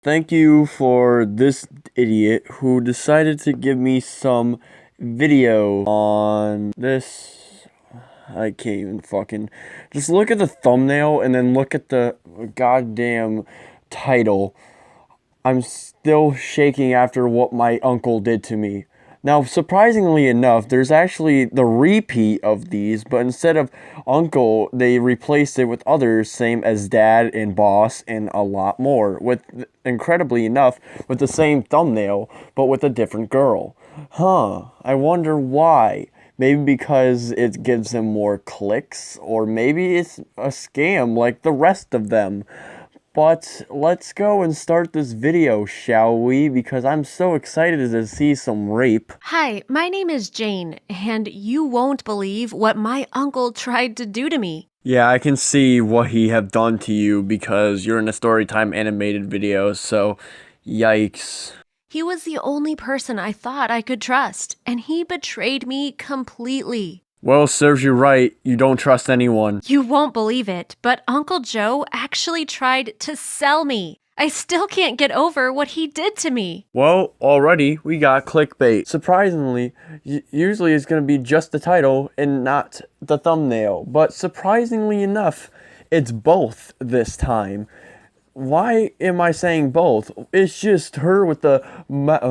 Thank you for this idiot who decided to give me some video on this. I can't even fucking. Just look at the thumbnail and then look at the goddamn title. I'm still shaking after what my uncle did to me. Now, surprisingly enough, there's actually the repeat of these, but instead of uncle, they replaced it with others, same as dad and boss and a lot more, with, incredibly enough, with the same thumbnail, but with a different girl. I wonder why. Maybe because it gives them more clicks, or maybe it's a scam like the rest of them. But let's go and start this video, shall we? Because I'm so excited to see some rape. Hi, my name is Jane, and you won't believe what my uncle tried to do to me. Yeah, I can see what he have done to you because you're in a Storytime animated video, so yikes. He was the only person I thought I could trust, and he betrayed me completely. Well, serves you right, you don't trust anyone. You won't believe it, but Uncle Joe actually tried to sell me. I still can't get over what he did to me. Well, already we got clickbait. Surprisingly, usually it's going to be just the title and not the thumbnail. But surprisingly enough, it's both this time. Why am I saying both? It's just her with the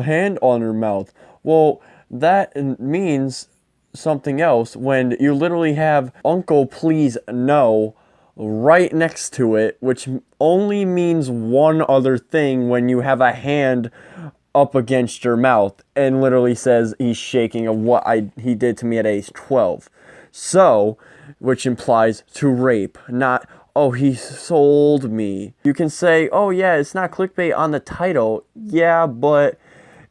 hand on her mouth. Well, that means something else when you literally have Uncle Please No right next to it, which only means one other thing when you have a hand up against your mouth and literally says he's shaking of what he did to me at age 12. So, which implies to rape, not, oh, he sold me. You can say, oh yeah, it's not clickbait on the title. Yeah, but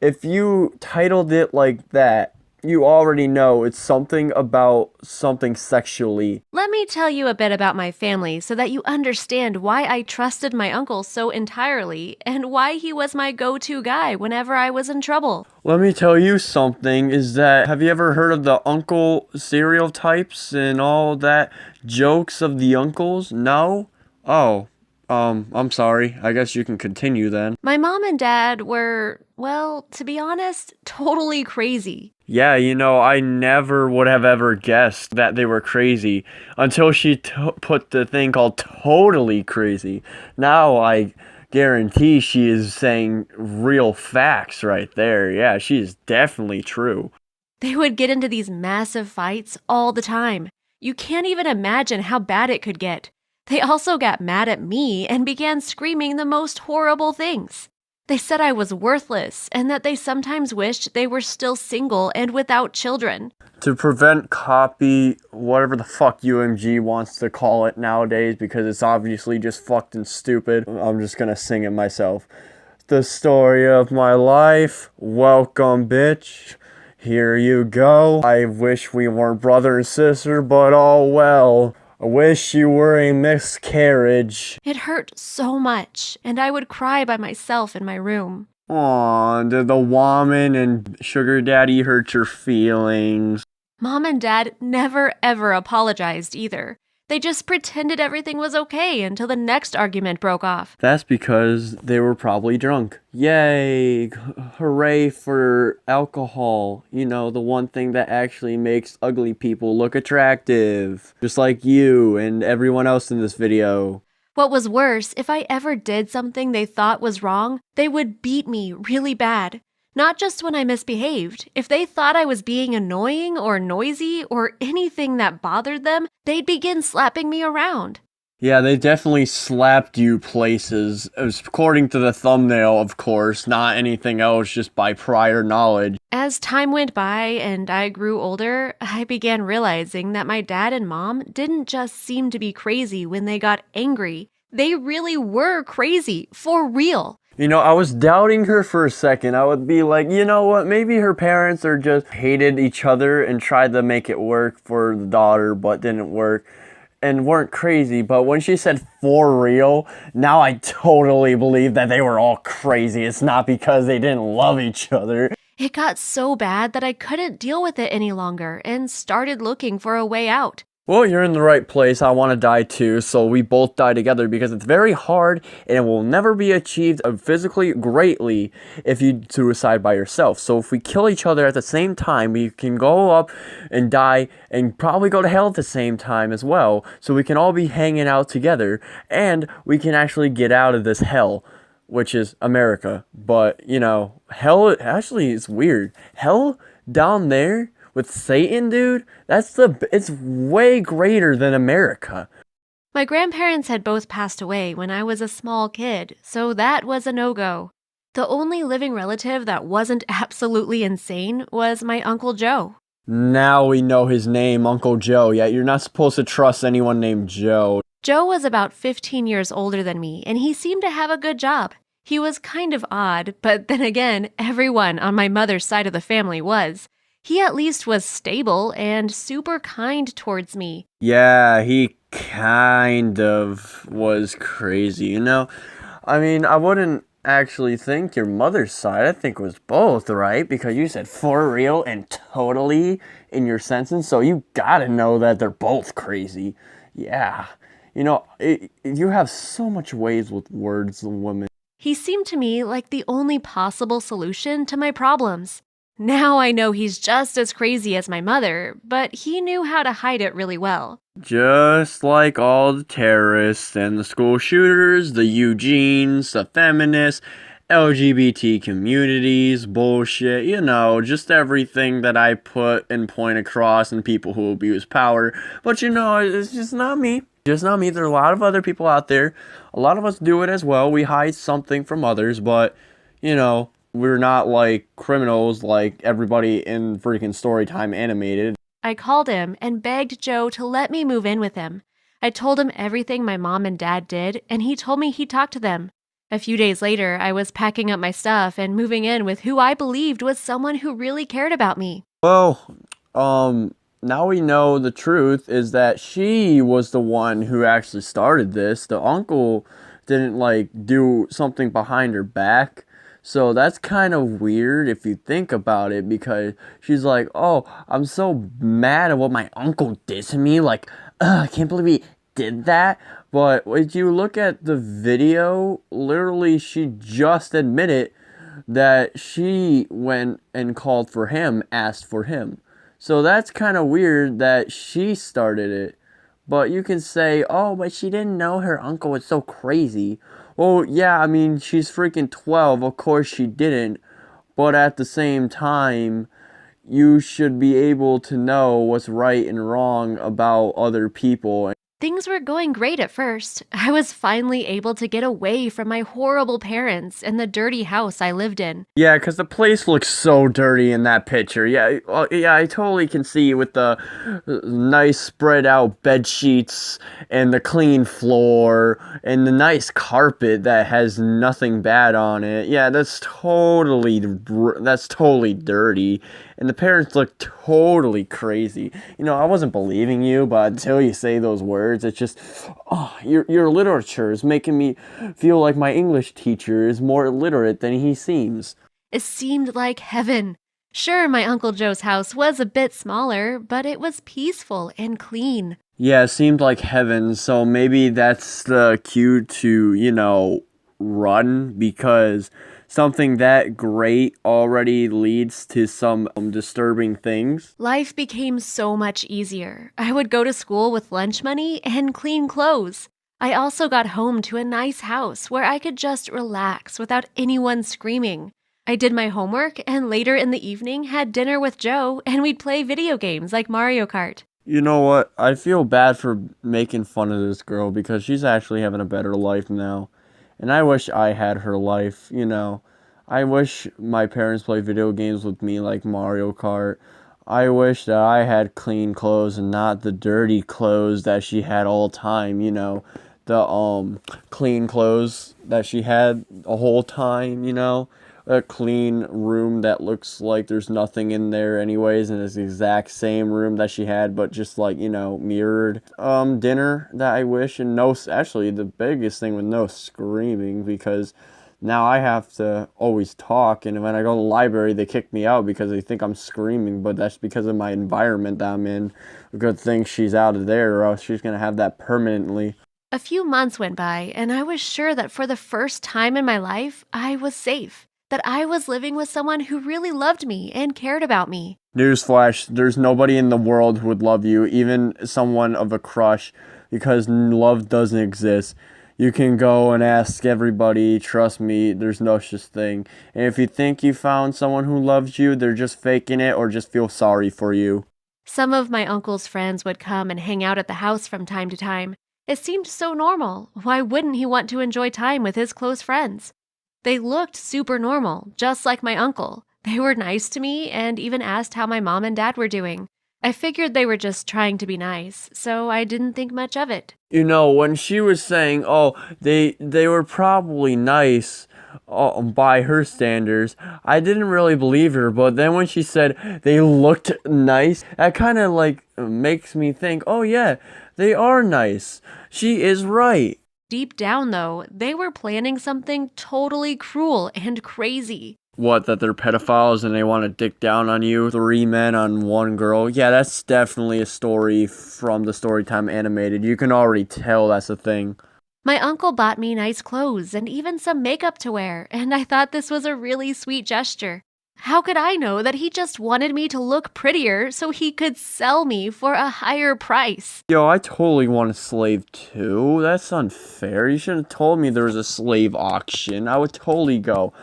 if you titled it like that, you already know it's something about something sexually. Let me tell you a bit about my family so that you understand why I trusted my uncle so entirely and why he was my go-to guy whenever I was in trouble. Let me tell you something, is that, have you ever heard of the uncle stereotypes and all that jokes of the uncles? No? Oh, I'm sorry. I guess you can continue then. My mom and dad were, well, to be honest, totally crazy. Yeah, I never would have ever guessed that they were crazy until she put the thing called totally crazy. Now I guarantee she is saying real facts right there. Yeah, she is definitely true. They would get into these massive fights all the time. You can't even imagine how bad it could get. They also got mad at me and began screaming the most horrible things. They said I was worthless and that they sometimes wished they were still single and without children. To prevent copy, whatever the fuck UMG wants to call it nowadays, because it's obviously just fucked and stupid, I'm just gonna sing it myself. The story of my life, welcome bitch, here you go. I wish we weren't brother and sister, but oh well. I wish you were a miscarriage. It hurt so much, and I would cry by myself in my room. Aw, did the woman and sugar daddy hurt your feelings? Mom and Dad never ever apologized either. They just pretended everything was okay until the next argument broke off. That's because they were probably drunk. Yay! Hooray for alcohol. The one thing that actually makes ugly people look attractive. Just like you and everyone else in this video. What was worse, if I ever did something they thought was wrong, they would beat me really bad. Not just when I misbehaved. If they thought I was being annoying or noisy or anything that bothered them, they'd begin slapping me around. Yeah, they definitely slapped you places, according to the thumbnail, of course, not anything else, just by prior knowledge. As time went by and I grew older, I began realizing that my dad and mom didn't just seem to be crazy when they got angry. They really were crazy, for real. I was doubting her for a second. I would be like, you know what, maybe her parents are just hated each other and tried to make it work for the daughter, but didn't work. And weren't crazy, but when she said for real, now I totally believe that they were all crazy. It's not because they didn't love each other. It got so bad that I couldn't deal with it any longer and started looking for a way out. Well, you're in the right place. I want to die too, so we both die together because it's very hard and it will never be achieved physically greatly if you suicide by yourself. So if we kill each other at the same time, we can go up and die and probably go to hell at the same time as well. So we can all be hanging out together and we can actually get out of this hell, which is America. But, hell actually is weird. Hell down there with Satan, dude, it's way greater than America. My grandparents had both passed away when I was a small kid, so that was a no-go. The only living relative that wasn't absolutely insane was my Uncle Joe. Now we know his name, Uncle Joe. Yeah, you're not supposed to trust anyone named Joe. Joe was about 15 years older than me, and he seemed to have a good job. He was kind of odd, but then again, everyone on my mother's side of the family was. He at least was stable and super kind towards me. Yeah, he kind of was crazy, I mean, I wouldn't actually think your mother's side. I think it was both, right? Because you said for real and totally in your sentence, so you gotta know that they're both crazy. Yeah. You have so much ways with words, women. He seemed to me like the only possible solution to my problems. Now I know he's just as crazy as my mother, but he knew how to hide it really well. Just like all the terrorists and the school shooters, the Eugenes, the feminists, LGBT communities, bullshit, just everything that I put and point across and people who abuse power. But it's just not me. Just not me. There are a lot of other people out there. A lot of us do it as well. We hide something from others, but, we're not like criminals like everybody in freaking Storytime animated. I called him and begged Joe to let me move in with him. I told him everything my mom and dad did, and he told me he'd talk to them. A few days later, I was packing up my stuff and moving in with who I believed was someone who really cared about me. Well, now we know the truth is that she was the one who actually started this. The uncle didn't do something behind her back. So that's kind of weird if you think about it, because she's like, oh, I'm so mad at what my uncle did to me. I can't believe he did that. But if you look at the video, literally she just admitted that she went and called for him, asked for him. So that's kind of weird that she started it. But you can say, oh, but she didn't know her uncle was so crazy. Well, yeah, I mean, she's freaking 12. Of course she didn't. But at the same time, you should be able to know what's right and wrong about other people. Things were going great at first. I was finally able to get away from my horrible parents and the dirty house I lived in. Yeah, because the place looks so dirty in that picture. Yeah, I totally can see with the nice spread out bed sheets and the clean floor and the nice carpet that has nothing bad on it. Yeah, that's totally dirty. And the parents look totally crazy. I wasn't believing you, but until you say those words, it's just, your literature is making me feel like my English teacher is more illiterate than he seems. It seemed like heaven. Sure, my Uncle Joe's house was a bit smaller, but it was peaceful and clean. Yeah, it seemed like heaven, so maybe that's the cue to, run, because something that great already leads to some disturbing things. Life became so much easier. I would go to school with lunch money and clean clothes. I also got home to a nice house where I could just relax without anyone screaming. I did my homework and later in the evening had dinner with Joe and we'd play video games like Mario Kart. You know what? I feel bad for making fun of this girl because she's actually having a better life now. And I wish I had her life, I wish my parents played video games with me like Mario Kart. I wish that I had clean clothes and not the dirty clothes that she had all the time, the clean clothes that she had the whole time, a clean room that looks like there's nothing in there anyways, and it's the exact same room that she had, but just mirrored. Dinner that I wish, and actually the biggest thing with no screaming, because Now I have to always talk, and when I go to the library, they kick me out because they think I'm screaming, but that's because of my environment that I'm in. A good thing she's out of there, or else she's going to have that permanently. A few months went by, and I was sure that for the first time in my life, I was safe, that I was living with someone who really loved me and cared about me. Newsflash, there's nobody in the world who would love you, even someone of a crush, because love doesn't exist. You can go and ask everybody, trust me, there's no such thing. And if you think you found someone who loves you, they're just faking it or just feel sorry for you. Some of my uncle's friends would come and hang out at the house from time to time. It seemed so normal. Why wouldn't he want to enjoy time with his close friends? They looked super normal, just like my uncle. They were nice to me and even asked how my mom and dad were doing. I figured they were just trying to be nice, so I didn't think much of it. You know, when she was saying, "Oh, they were probably nice by her standards," I didn't really believe her. But then when she said they looked nice, that kind of like makes me think, "Oh yeah, they are nice. She is right." Deep down, though, they were planning something totally cruel and crazy. What, that they're pedophiles and they want to dick down on you? 3 men on 1 girl? Yeah, that's definitely a story from the Storytime animated. You can already tell that's a thing. My uncle bought me nice clothes and even some makeup to wear, and I thought this was a really sweet gesture. How could I know that he just wanted me to look prettier so he could sell me for a higher price? Yo, I totally want a slave too. That's unfair. You should have told me there was a slave auction. I would totally go.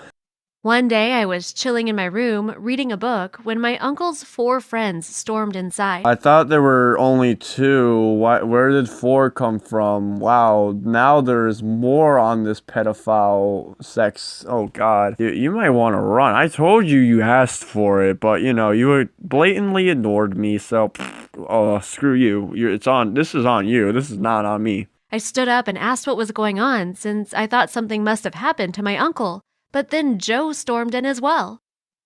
One day I was chilling in my room reading a book when my uncle's 4 friends stormed inside. I thought there were only 2. Where did 4 come from? Wow, now there's more on this pedophile sex. Oh god. You might want to run. I told you you asked for it, but you blatantly ignored me, so oh, screw you. This is on you. This is not on me. I stood up and asked what was going on since I thought something must have happened to my uncle. But then Joe stormed in as well.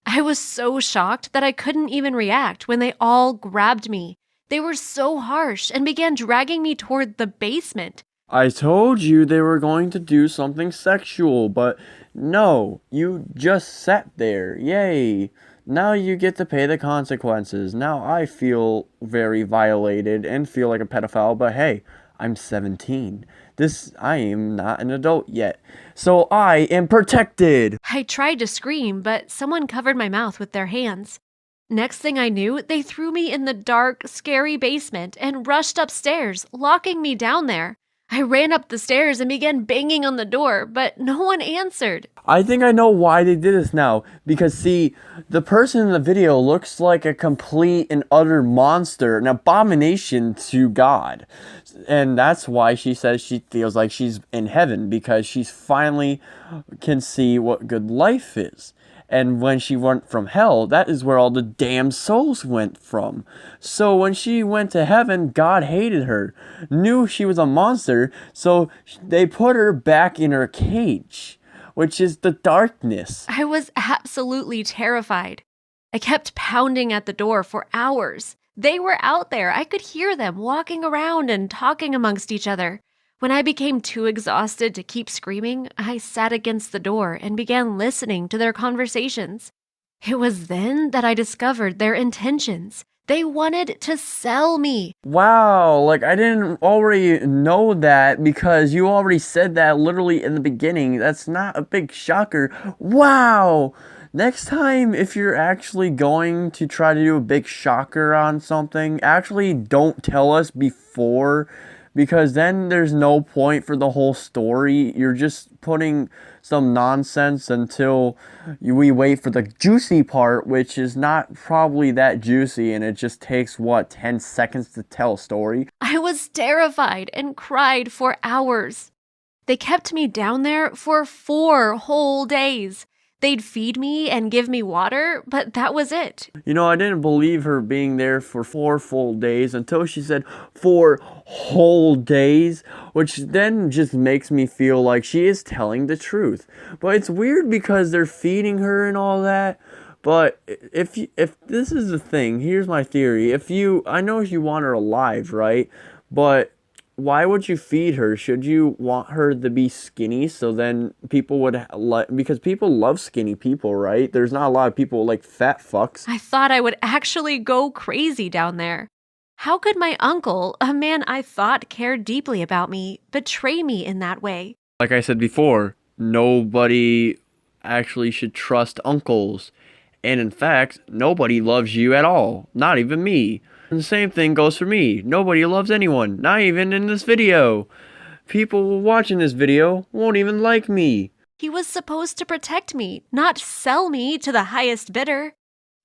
I was so shocked that I couldn't even react when they all grabbed me. They were so harsh and began dragging me toward the basement. I told you they were going to do something sexual, but no, you just sat there. Yay. Now you get to pay the consequences. Now I feel very violated and feel like a pedophile, but hey, I'm 17. I am not an adult yet. So I am protected. I tried to scream, but someone covered my mouth with their hands. Next thing I knew, they threw me in the dark, scary basement and rushed upstairs, locking me down there. I ran up the stairs and began banging on the door, but no one answered. I think I know why they did this now. Because, see, the person in the video looks like a complete and utter monster, an abomination to God. And that's why she says she feels like she's in heaven, because she finally can see what good life is. And when she went from hell, that is where all the damn souls went from. So when she went to heaven, God hated her, knew she was a monster, so they put her back in her cage, which is the darkness. I was absolutely terrified. I kept pounding at the door for hours. They were out there. I could hear them walking around and talking amongst each other. When I became too exhausted to keep screaming, I sat against the door and began listening to their conversations. It was then that I discovered their intentions. They wanted to sell me. Wow, like I didn't already know that because you already said that literally in the beginning. That's not a big shocker. Wow! Next time, if you're actually going to try to do a big shocker on something, actually don't tell us before, because then there's no point for the whole story. You're just putting some nonsense until we wait for the juicy part, which is not probably that juicy, and it just takes, 10 seconds to tell a story? I was terrified and cried for hours. They kept me down there for 4 whole days. They'd feed me and give me water, but that was it. I didn't believe her being there for 4 full days until she said 4 whole days, which then just makes me feel like she is telling the truth. But it's weird because they're feeding her and all that. But if this is the thing, here's my theory. I know you want her alive, right? But why would you feed her? Should you want her to be skinny so then people would like, because people love skinny people, right? There's not a lot of people like fat fucks. I thought I would actually go crazy down there. How could my uncle, a man I thought cared deeply about me, betray me in that way? Like I said before, nobody actually should trust uncles. And in fact, nobody loves you at all. Not even me. And the same thing goes for me. Nobody loves anyone. Not even in this video. People watching this video won't even like me. He was supposed to protect me, not sell me to the highest bidder.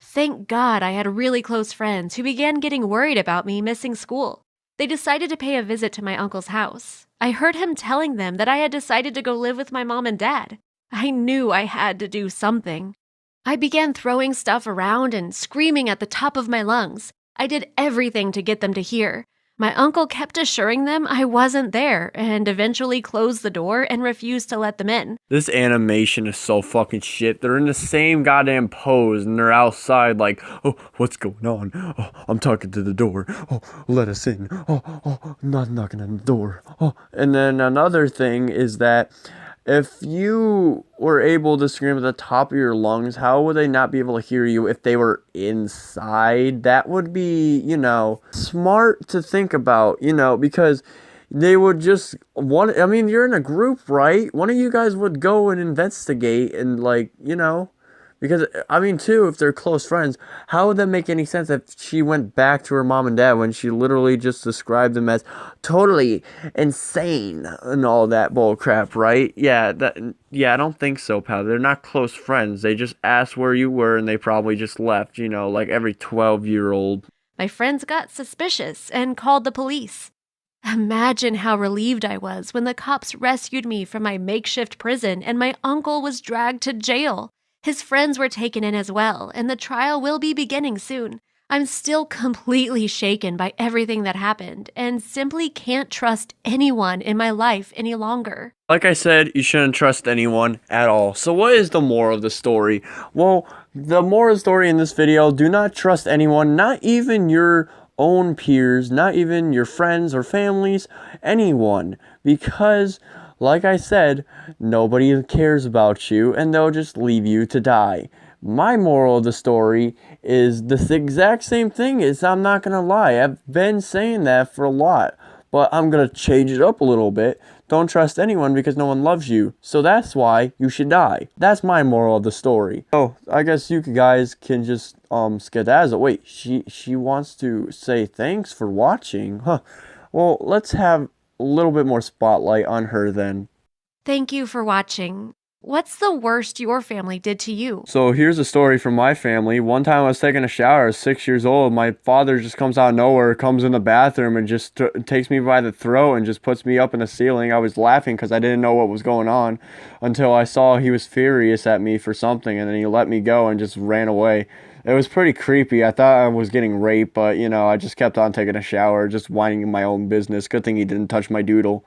Thank God I had really close friends who began getting worried about me missing school. They decided to pay a visit to my uncle's house. I heard him telling them that I had decided to go live with my mom and dad. I knew I had to do something. I began throwing stuff around and screaming at the top of my lungs. I did everything to get them to hear. My uncle kept assuring them I wasn't there and eventually closed the door and refused to let them in. This animation is so fucking shit. They're in the same goddamn pose and they're outside like, oh, what's going on? Oh, I'm talking to the door. Oh, let us in. Oh, I'm not knocking on the door. Oh, and then another thing is that if you were able to scream at the top of your lungs, how would they not be able to hear you if they were inside? That would be, smart to think about, because they would just want, I mean, you're in a group, right? One of you guys would go and investigate and because, I mean, too, if they're close friends, how would that make any sense if she went back to her mom and dad when she literally just described them as totally insane and all that bull crap, right? Yeah, I don't think so, pal. They're not close friends. They just asked where you were and they probably just left, like every 12-year-old. My friends got suspicious and called the police. Imagine how relieved I was when the cops rescued me from my makeshift prison and my uncle was dragged to jail. His friends were taken in as well, and the trial will be beginning soon. I'm still completely shaken by everything that happened and simply can't trust anyone in my life any longer. Like I said, you shouldn't trust anyone at all. So what is the moral of the story? Well, the moral of the story in this video, do not trust anyone, not even your own peers, not even your friends or families, anyone. Because, like I said, nobody cares about you and they'll just leave you to die. My moral of the story is the exact same thing. I'm not going to lie. I've been saying that for a lot, but I'm going to change it up a little bit. Don't trust anyone because no one loves you. So that's why you should die. That's my moral of the story. Oh, I guess you guys can just skedazzle. Wait, she wants to say thanks for watching. Huh. Well, let's have a little bit more spotlight on her then. Thank you for watching. What's the worst your family did to you? So here's a story from my family. One time I was taking a shower, I was 6 years old. My father just comes out of nowhere, comes in the bathroom and just takes me by the throat and just puts me up in the ceiling. I was laughing because I didn't know what was going on until I saw he was furious at me for something, and then he let me go and just ran away. It was pretty creepy. I thought I was getting raped, but I just kept on taking a shower, just minding my own business. Good thing he didn't touch my doodle.